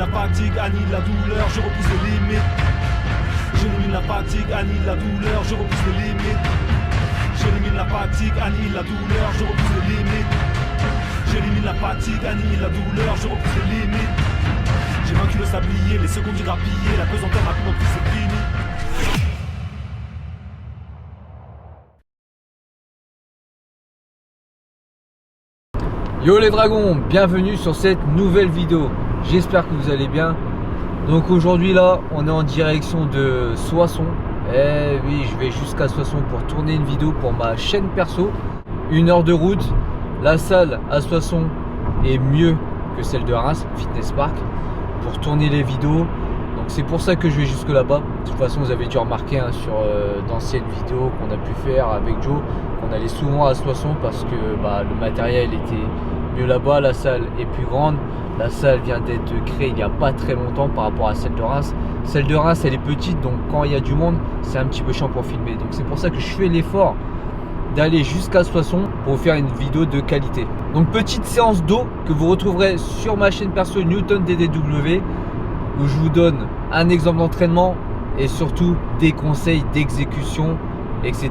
la fatigue, annihile la douleur, je repousse les limites. J'élimine la fatigue, annihile la douleur, je repousse les limites. J'élimine la fatigue, annihile la douleur, je repousse les limites. J'élimine la fatigue, annihile la douleur, je repousse les limites. J'ai vaincu le sablier, les secondes j'ai grappillé, la pesanteur m'a plus c'est fini. Yo les dragons, bienvenue sur cette nouvelle vidéo. J'espère que vous allez bien. Donc aujourd'hui là, on est en direction de Soissons. Eh oui, je vais jusqu'à Soissons pour tourner une vidéo pour ma chaîne perso. 1 heure de route. La salle à Soissons est mieux que celle de Reims, Fitness Park, pour tourner les vidéos. Donc c'est pour ça que je vais jusque là-bas. De toute façon, vous avez dû remarquer sur d'anciennes vidéos qu'on a pu faire avec Joe, qu'on allait souvent à Soissons parce que le matériel était mieux là-bas. La salle est plus grande. La salle vient d'être créée il n'y a pas très longtemps par rapport à celle de Reims. Celle de Reims, elle est petite, donc quand il y a du monde, c'est un petit peu chiant pour filmer. Donc c'est pour ça que je fais l'effort d'aller jusqu'à Soissons pour vous faire une vidéo de qualité. Donc petite séance d'eau que vous retrouverez sur ma chaîne perso Newton DDW, où je vous donne un exemple d'entraînement et surtout des conseils d'exécution, etc.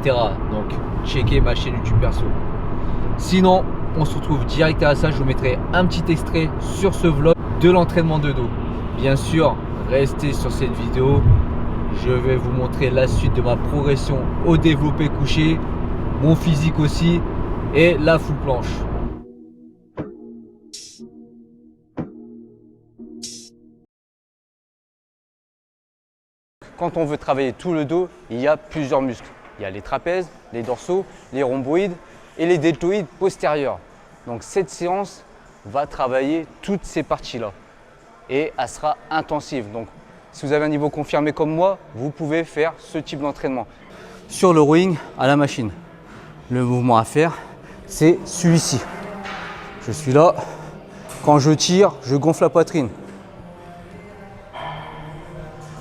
Donc checkez ma chaîne YouTube perso. Sinon, on se retrouve direct à la salle. Je vous mettrai un petit extrait sur ce vlog de l'entraînement de dos. Bien sûr, restez sur cette vidéo. Je vais vous montrer la suite de ma progression au développé couché, mon physique aussi et la full planche. Quand on veut travailler tout le dos, il y a plusieurs muscles. Il y a les trapèzes, les dorsaux, les rhomboïdes et les deltoïdes postérieurs. Donc cette séance va travailler toutes ces parties-là et elle sera intensive. Donc si vous avez un niveau confirmé comme moi, vous pouvez faire ce type d'entraînement. Sur le rowing à la machine, le mouvement à faire, c'est celui-ci. Je suis là, quand je tire, je gonfle la poitrine.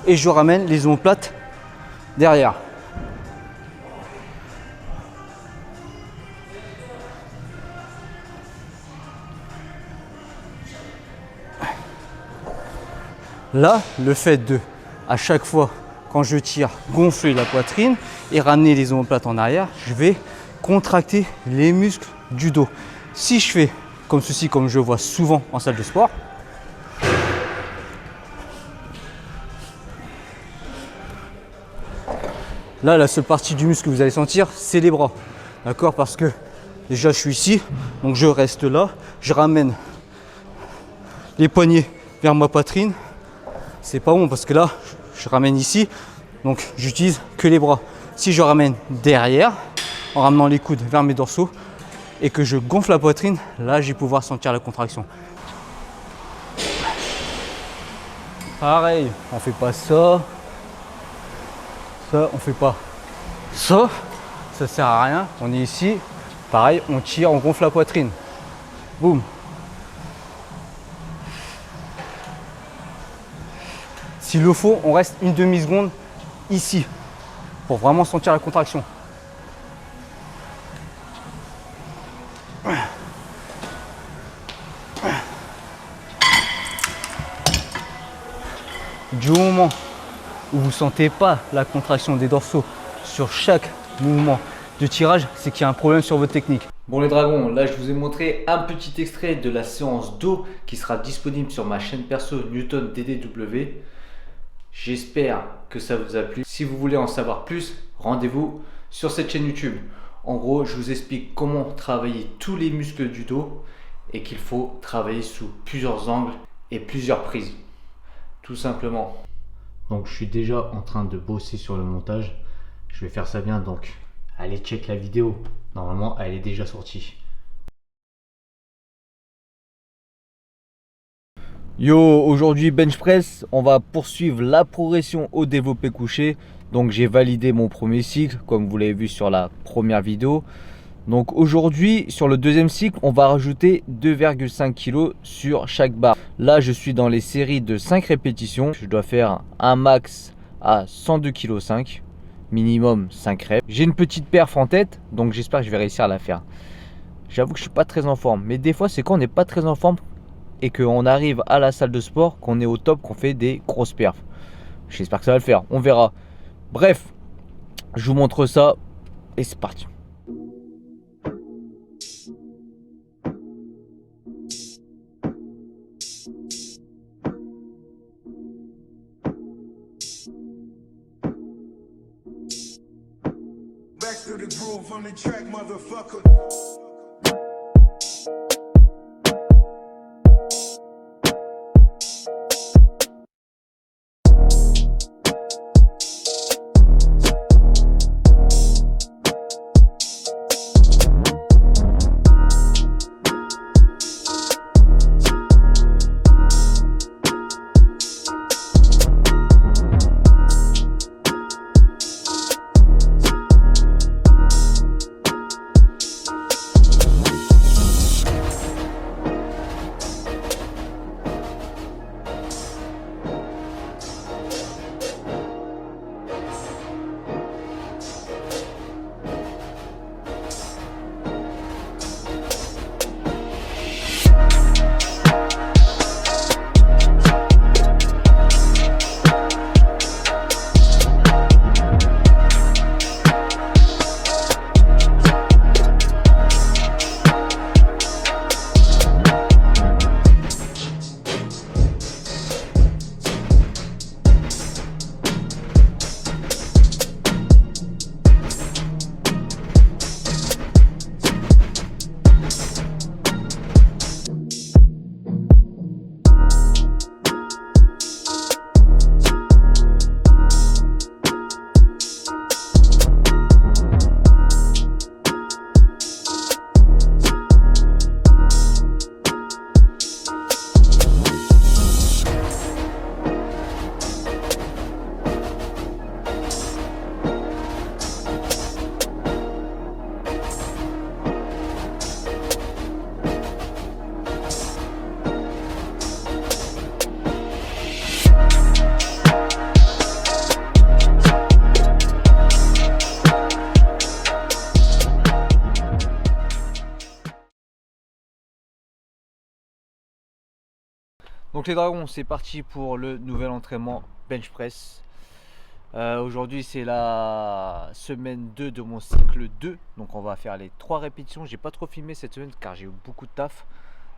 Et je ramène les omoplates derrière. Là, le fait de, à chaque fois, quand je tire, gonfler la poitrine et ramener les omoplates en arrière, je vais contracter les muscles du dos. Si je fais comme ceci, comme je vois souvent en salle de sport, là, la seule partie du muscle que vous allez sentir, c'est les bras. D'accord? Parce que déjà, je suis ici, donc je reste là. Je ramène les poignets vers ma poitrine. C'est pas bon parce que là, je ramène ici, donc j'utilise que les bras. Si je ramène derrière, en ramenant les coudes vers mes dorsaux et que je gonfle la poitrine, là, je vais pouvoir sentir la contraction. Pareil, on fait pas ça. Ça, on fait pas ça. Ça sert à rien. On est ici. Pareil, on tire, on gonfle la poitrine. Boum. S'il le faut, on reste une demi-seconde ici pour vraiment sentir la contraction. Du moment où vous ne sentez pas la contraction des dorsaux sur chaque mouvement de tirage, c'est qu'il y a un problème sur votre technique. Bon les dragons, là je vous ai montré un petit extrait de la séance d'eau qui sera disponible sur ma chaîne perso Newton DDW. J'espère que ça vous a plu. Si vous voulez en savoir plus, rendez-vous sur cette chaîne YouTube. En gros, je vous explique comment travailler tous les muscles du dos et qu'il faut travailler sous plusieurs angles et plusieurs prises. Tout simplement. Donc je suis déjà en train de bosser sur le montage. Je vais faire ça bien, donc allez check la vidéo. Normalement, elle est déjà sortie. Yo, aujourd'hui bench press, on va poursuivre la progression au développé couché. Donc j'ai validé mon premier cycle comme vous l'avez vu sur la première vidéo. Donc aujourd'hui sur le deuxième cycle, on va rajouter 2,5 kg sur chaque barre. Là je suis dans les séries de 5 répétitions. Je dois faire un max à 102,5 kg, minimum 5 reps. J'ai une petite perf en tête, donc j'espère que je vais réussir à la faire. J'avoue que je suis pas très en forme, mais des fois c'est quand on n'est pas très en forme et qu'on arrive à la salle de sport, qu'on est au top, qu'on fait des grosses perfs. J'espère que ça va le faire, on verra. Bref, je vous montre ça et c'est parti. Back to the groove on the track, motherfucker. Donc les dragons, c'est parti pour le nouvel entraînement bench press. Aujourd'hui c'est la semaine 2 de mon cycle 2. Donc on va faire les 3 répétitions. J'ai pas trop filmé cette semaine car j'ai eu beaucoup de taf.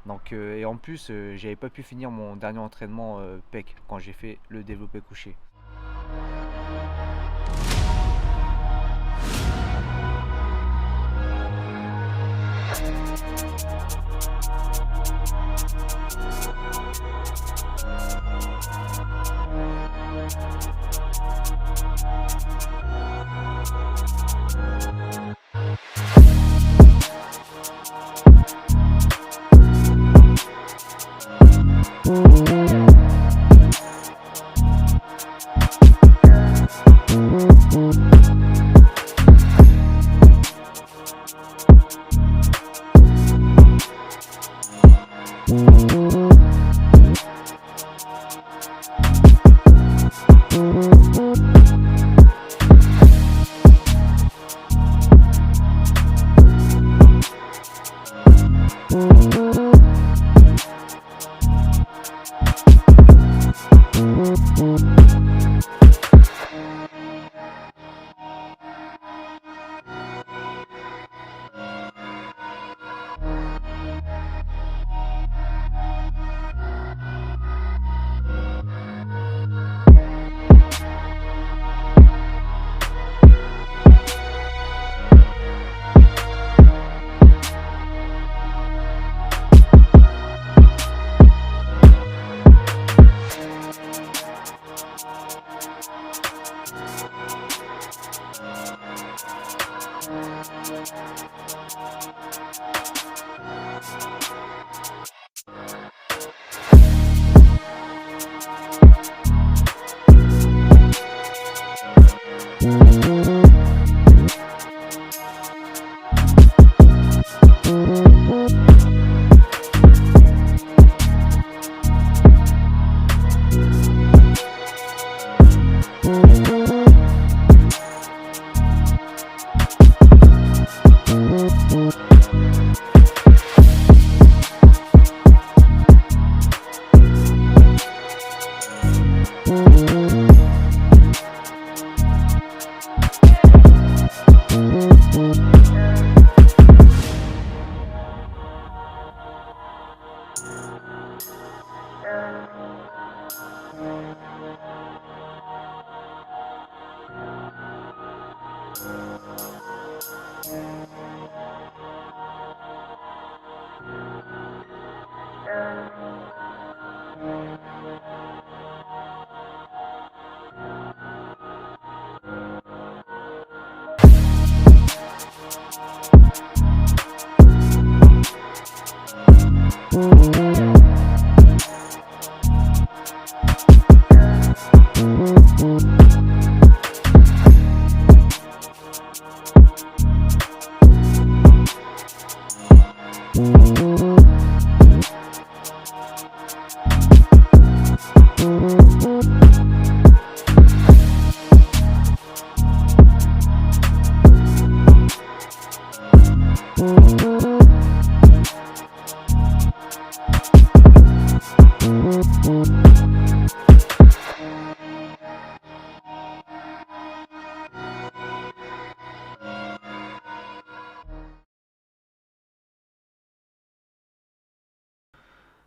Donc, et en plus j'avais pas pu finir mon dernier entraînement pec quand j'ai fait le développé couché.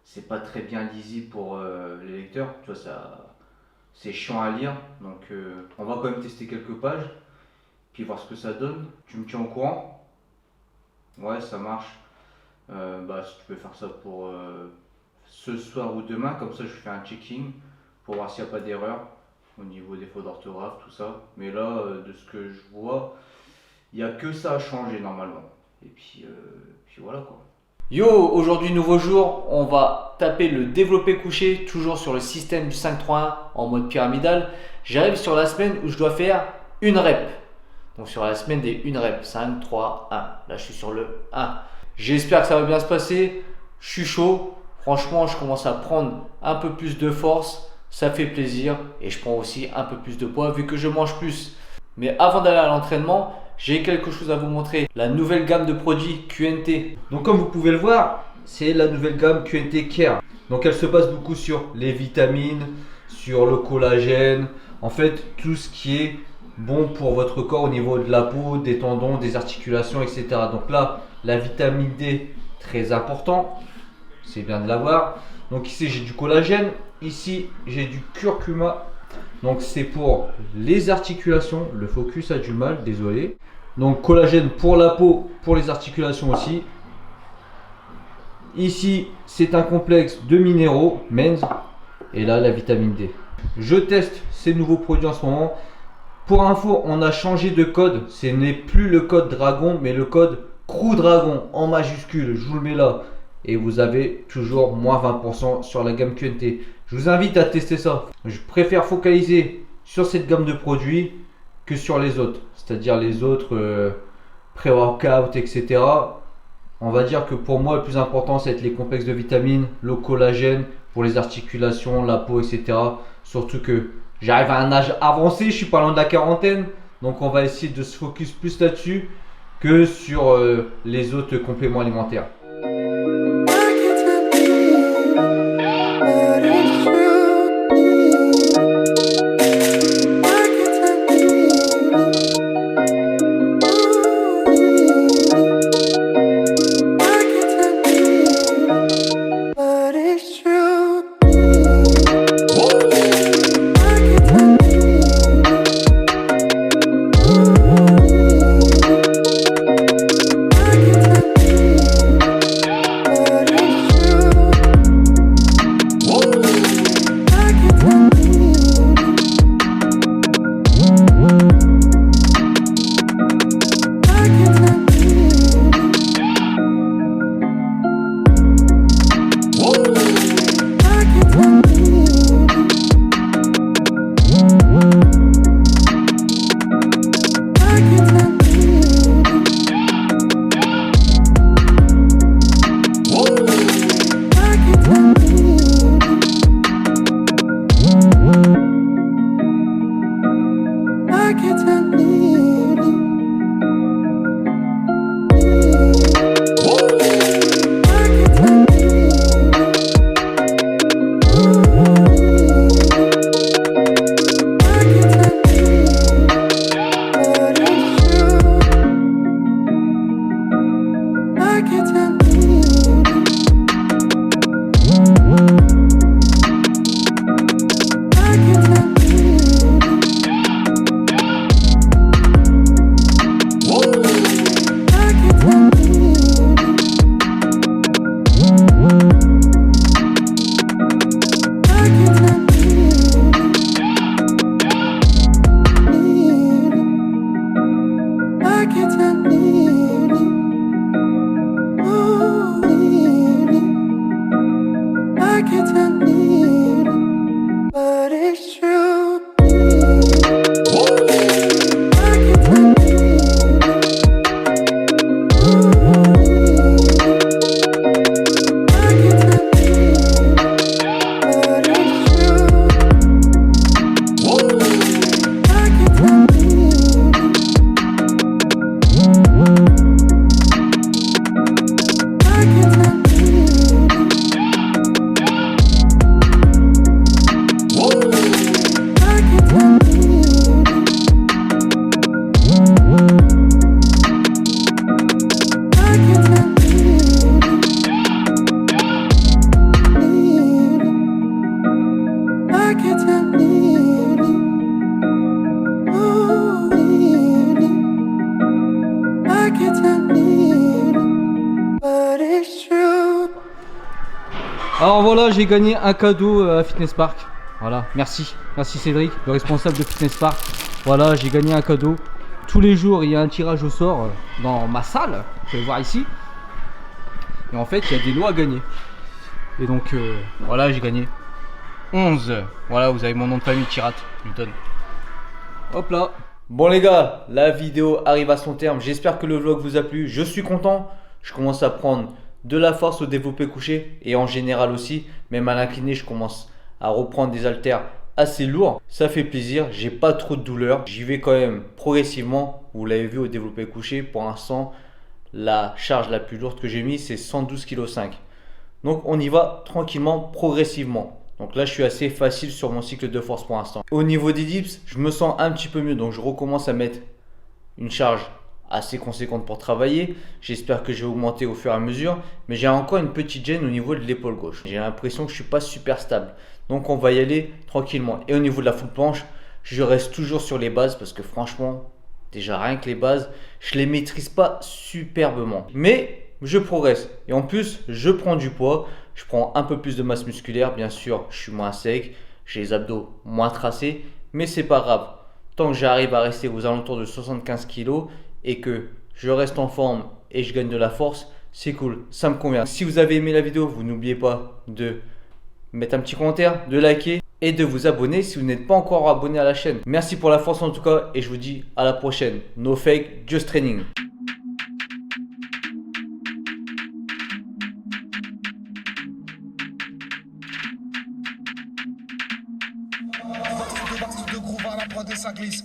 C'est pas très bien lisible pour les lecteurs, tu vois, c'est chiant à lire, donc on va quand même tester quelques pages, puis voir ce que ça donne. Tu me tiens au courant? Ouais, ça marche. Bah, si tu peux faire ça pour ce soir ou demain, comme ça je fais un checking pour voir s'il n'y a pas d'erreur au niveau des fautes d'orthographe, tout ça. Mais là, de ce que je vois, il n'y a que ça à changer normalement. Et puis voilà quoi. Yo, aujourd'hui nouveau jour, on va taper le développé couché, toujours sur le système du 5-3-1 en mode pyramidal. J'arrive sur la semaine où je dois faire une rep. Donc sur la semaine des 1 rep, 5, 3, 1. Là je suis sur le 1. J'espère que ça va bien se passer. Je suis chaud. Franchement, je commence à prendre un peu plus de force. Ça fait plaisir. Et je prends aussi un peu plus de poids vu que je mange plus. Mais avant d'aller à l'entraînement, j'ai quelque chose à vous montrer. La nouvelle gamme de produits QNT. Donc comme vous pouvez le voir, c'est la nouvelle gamme QNT Care. Donc elle se base beaucoup sur les vitamines, sur le collagène. En fait, tout ce qui est bon pour votre corps au niveau de la peau, des tendons, des articulations, etc. Donc là, la vitamine D, très important. C'est bien de l'avoir. Donc ici, j'ai du collagène. Ici, j'ai du curcuma. Donc c'est pour les articulations. Le focus a du mal, désolé. Donc collagène pour la peau, pour les articulations aussi. Ici, c'est un complexe de minéraux, MENS. Et là, la vitamine D. Je teste ces nouveaux produits en ce moment. Pour info, on a changé de code. Ce n'est plus le code Dragon, mais le code Crew Dragon en majuscule. Je vous le mets là. Et vous avez toujours moins 20% sur la gamme QNT. Je vous invite à tester ça. Je préfère focaliser sur cette gamme de produits que sur les autres. C'est-à-dire les autres pré-workout, etc. On va dire que pour moi, le plus important, c'est les complexes de vitamines, le collagène pour les articulations, la peau, etc. Surtout que j'arrive à un âge avancé, je suis pas loin de la quarantaine. Donc on va essayer de se focus plus là-dessus que sur les autres compléments alimentaires. Alors voilà, j'ai gagné un cadeau à Fitness Park. Voilà, merci Cédric, le responsable de Fitness Park. Voilà, j'ai gagné un cadeau. Tous les jours, il y a un tirage au sort dans ma salle. Vous pouvez voir ici. Et en fait, il y a des lots à gagner. Et donc, voilà, j'ai gagné 11. Voilà, vous avez mon nom de famille, Tirat, je lui donne. Hop là. Bon les gars, la vidéo arrive à son terme. J'espère que le vlog vous a plu. Je suis content. Je commence à prendre de la force au développé couché et en général aussi. Même à l'incliné, je commence à reprendre des haltères assez lourds. Ça fait plaisir. J'ai pas trop de douleur. J'y vais quand même progressivement. Vous l'avez vu au développé couché. Pour l'instant, la charge la plus lourde que j'ai mise, c'est 112,5 kg. Donc on y va tranquillement, progressivement. Donc là, je suis assez facile sur mon cycle de force pour l'instant. Au niveau des dips, je me sens un petit peu mieux. Donc je recommence à mettre une charge assez conséquente pour travailler. J'espère que je vais augmenter au fur et à mesure. Mais j'ai encore une petite gêne au niveau de l'épaule gauche. J'ai l'impression que je ne suis pas super stable. Donc on va y aller tranquillement. Et au niveau de la full planche, je reste toujours sur les bases parce que franchement, déjà rien que les bases, je ne les maîtrise pas superbement. Mais je progresse. Et en plus, je prends du poids. Je prends un peu plus de masse musculaire. Bien sûr, je suis moins sec. J'ai les abdos moins tracés. Mais c'est pas grave. Tant que j'arrive à rester aux alentours de 75 kg et que je reste en forme et je gagne de la force, c'est cool. Ça me convient. Si vous avez aimé la vidéo, vous n'oubliez pas de mettre un petit commentaire, de liker et de vous abonner si vous n'êtes pas encore abonné à la chaîne. Merci pour la force en tout cas et je vous dis à la prochaine. No fake, just training. De groove à la prod et ça glisse.